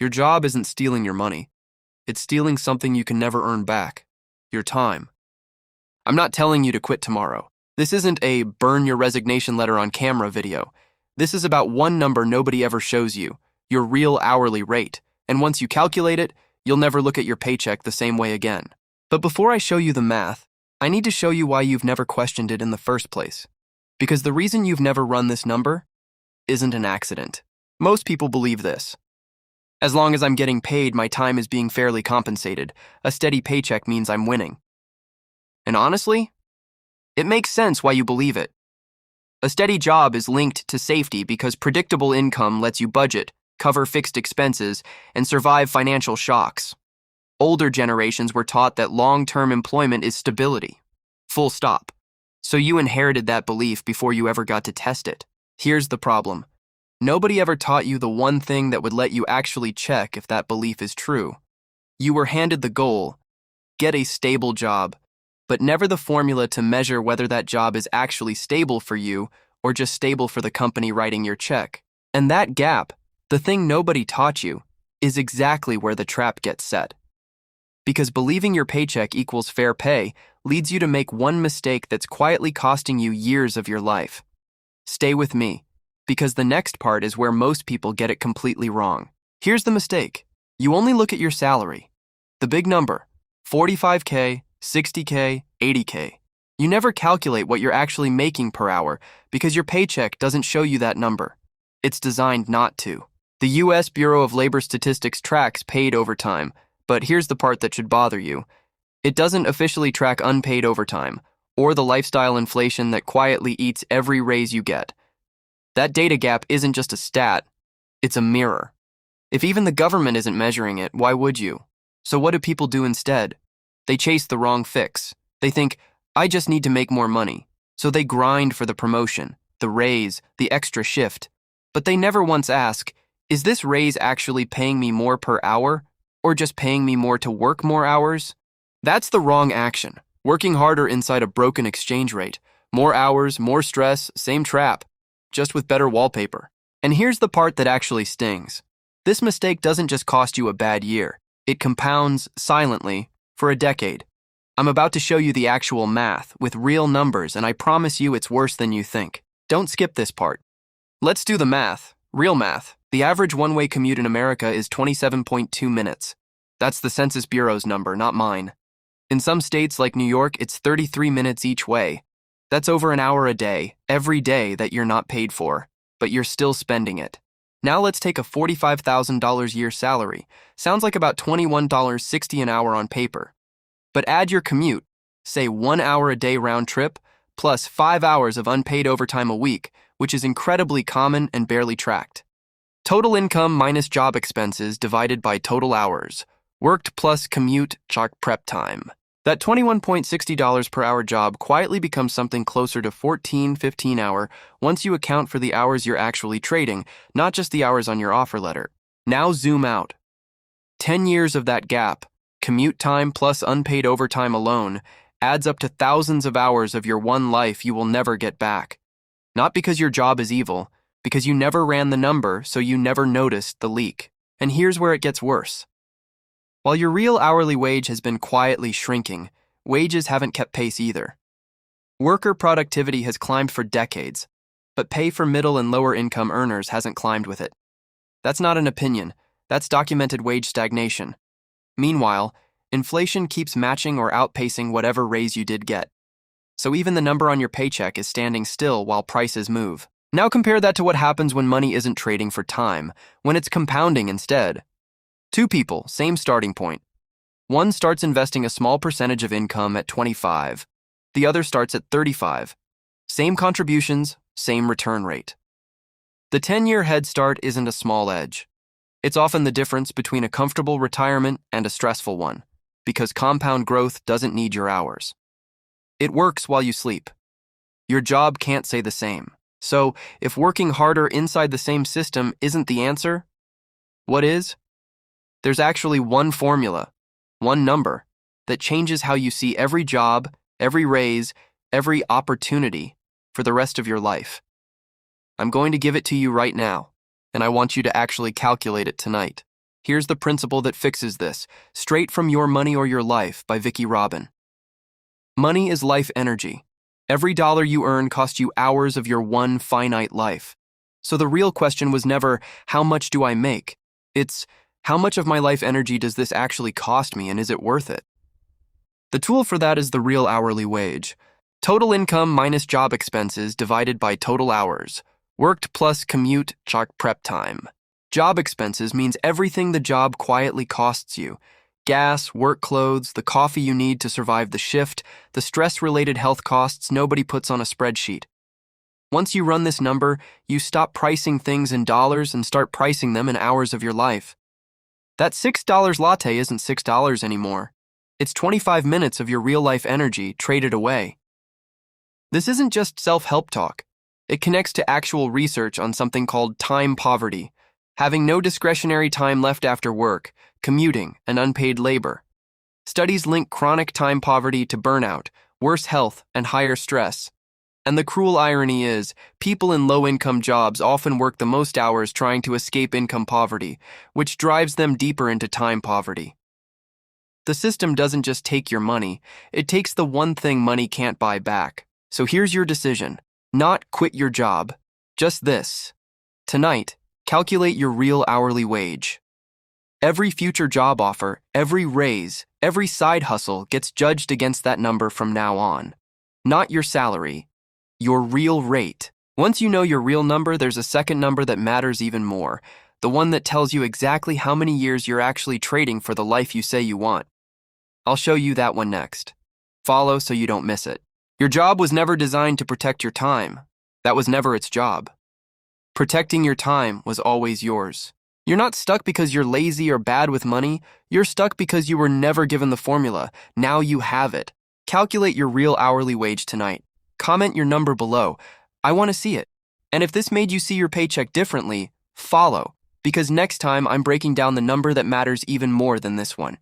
Your job isn't stealing your money. It's stealing something you can never earn back, your time. I'm not telling you to quit tomorrow. This isn't a burn your resignation letter on camera video. This is about one number nobody ever shows you, your real hourly rate. And once you calculate it, you'll never look at your paycheck the same way again. But before I show you the math, I need to show you why you've never questioned it in the first place. Because the reason you've never run this number isn't an accident. Most people believe this. As long as I'm getting paid, my time is being fairly compensated. A steady paycheck means I'm winning. And honestly, it makes sense why you believe it. A steady job is linked to safety because predictable income lets you budget, cover fixed expenses, and survive financial shocks. Older generations were taught that long-term employment is stability. Full stop. So you inherited that belief before you ever got to test it. Here's the problem. Nobody ever taught you the one thing that would let you actually check if that belief is true. You were handed the goal, get a stable job, but never the formula to measure whether that job is actually stable for you or just stable for the company writing your check. And that gap, the thing nobody taught you, is exactly where the trap gets set. Because believing your paycheck equals fair pay leads you to make one mistake that's quietly costing you years of your life. Stay with me, because the next part is where most people get it completely wrong. Here's the mistake. You only look at your salary, the big number, 45K, 60K, 80K. You never calculate what you're actually making per hour because your paycheck doesn't show you that number. It's designed not to. The U.S. Bureau of Labor Statistics tracks paid overtime, but here's the part that should bother you. It doesn't officially track unpaid overtime or the lifestyle inflation that quietly eats every raise you get. That data gap isn't just a stat, it's a mirror. If even the government isn't measuring it, why would you? So what do people do instead? They chase the wrong fix. They think, I just need to make more money. So they grind for the promotion, the raise, the extra shift. But they never once ask, is this raise actually paying me more per hour or just paying me more to work more hours? That's the wrong action. Working harder inside a broken exchange rate. More hours, more stress, same trap, just with better wallpaper. And here's the part that actually stings. This mistake doesn't just cost you a bad year. It compounds silently for a decade. I'm about to show you the actual math with real numbers, and I promise you it's worse than you think. Don't skip this part. Let's do the math. Real math. The average one-way commute in America is 27.2 minutes. That's the Census Bureau's number, not mine. In some states like New York, it's 33 minutes each way. That's over an hour a day, every day that you're not paid for, but you're still spending it. Now let's take a $45,000 year salary. Sounds like about $21.60 an hour on paper. But add your commute, say 1 hour a day round trip, plus 5 hours of unpaid overtime a week, which is incredibly common and barely tracked. Total income minus job expenses divided by total hours. Worked plus commute, chalk prep time. That $21.60 per hour job quietly becomes something closer to $14.15 hour once you account for the hours you're actually trading, not just the hours on your offer letter. Now zoom out. 10 years of that gap, commute time plus unpaid overtime alone, adds up to thousands of hours of your one life you will never get back. Not because your job is evil, because you never ran the number, so you never noticed the leak. And here's where it gets worse. While your real hourly wage has been quietly shrinking, wages haven't kept pace either. Worker productivity has climbed for decades, but pay for middle and lower income earners hasn't climbed with it. That's not an opinion, that's documented wage stagnation. Meanwhile, inflation keeps matching or outpacing whatever raise you did get. So even the number on your paycheck is standing still while prices move. Now compare that to what happens when money isn't trading for time, when it's compounding instead. Two people, same starting point. One starts investing a small percentage of income at 25. The other starts at 35. Same contributions, same return rate. The 10-year head start isn't a small edge. It's often the difference between a comfortable retirement and a stressful one, because compound growth doesn't need your hours. It works while you sleep. Your job can't say the same. So, if working harder inside the same system isn't the answer, what is? There's actually one formula, one number, that changes how you see every job, every raise, every opportunity for the rest of your life. I'm going to give it to you right now, and I want you to actually calculate it tonight. Here's the principle that fixes this, straight from Your Money or Your Life by Vicki Robin. Money is life energy. Every dollar you earn costs you hours of your one finite life. So the real question was never, how much do I make? It's, how much of my life energy does this actually cost me, and is it worth it? The tool for that is the real hourly wage. Total income minus job expenses divided by total hours. Worked plus commute, chalk prep time. Job expenses means everything the job quietly costs you. Gas, work clothes, the coffee you need to survive the shift, the stress-related health costs nobody puts on a spreadsheet. Once you run this number, you stop pricing things in dollars and start pricing them in hours of your life. That $6 latte isn't $6 anymore. It's 25 minutes of your real-life energy traded away. This isn't just self-help talk. It connects to actual research on something called time poverty, having no discretionary time left after work, commuting, and unpaid labor. Studies link chronic time poverty to burnout, worse health, and higher stress. And the cruel irony is, people in low-income jobs often work the most hours trying to escape income poverty, which drives them deeper into time poverty. The system doesn't just take your money, it takes the one thing money can't buy back. So here's your decision. Not quit your job. Just this. Tonight, calculate your real hourly wage. Every future job offer, every raise, every side hustle gets judged against that number from now on. Not your salary, your real rate. Once you know your real number, there's a second number that matters even more, the one that tells you exactly how many years you're actually trading for the life you say you want. I'll show you that one next. Follow so you don't miss it. Your job was never designed to protect your time. That was never its job. Protecting your time was always yours. You're not stuck because you're lazy or bad with money. You're stuck because you were never given the formula. Now you have it. Calculate your real hourly wage tonight. Comment your number below. I want to see it. And if this made you see your paycheck differently, follow, because next time I'm breaking down the number that matters even more than this one.